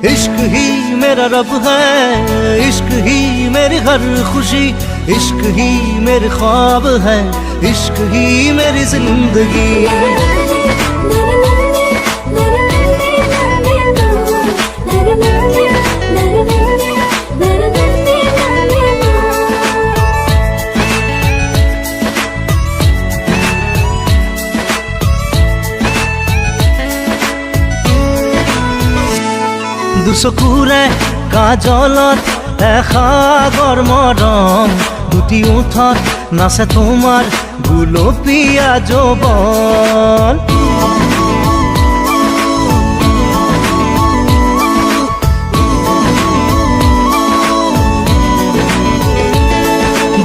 इश्क ही मेरा रब है, इश्क ही मेरी हर खुशी, इश्क ही मेरे ख्वाब है, इश्क ही मेरी जिंदगी। দুচকুৰে কাজলত এসাগৰ মৰম, দুটি ওঠত নাচে তোমাৰ গুলপীয়া যৌৱন।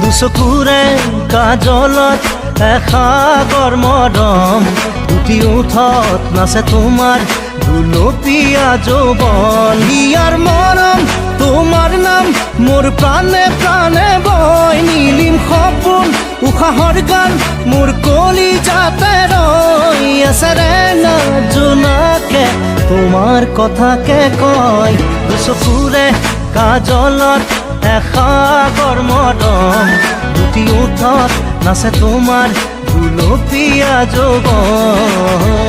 দুচকুৰে কাজলত এসাগৰ মৰম, দুটি ওঠত নাচে তোমাৰ গুলপীয়া যৌৱন। ইয়াৰ মৰম তোমাৰ নাম মোৰ প্ৰাণে প্ৰাণে বয়, নীলিম সপোন উশাহৰ গান মোৰ কলিজাতে ৰৈ আছে ৰে না জোনাকে তোমাৰ কথাকে কয়। দুচকুৰে কাজলত এসাগৰ মৰম, দুটি ওঠত নাচে তোমাৰ গুলপীয়া যৌৱন।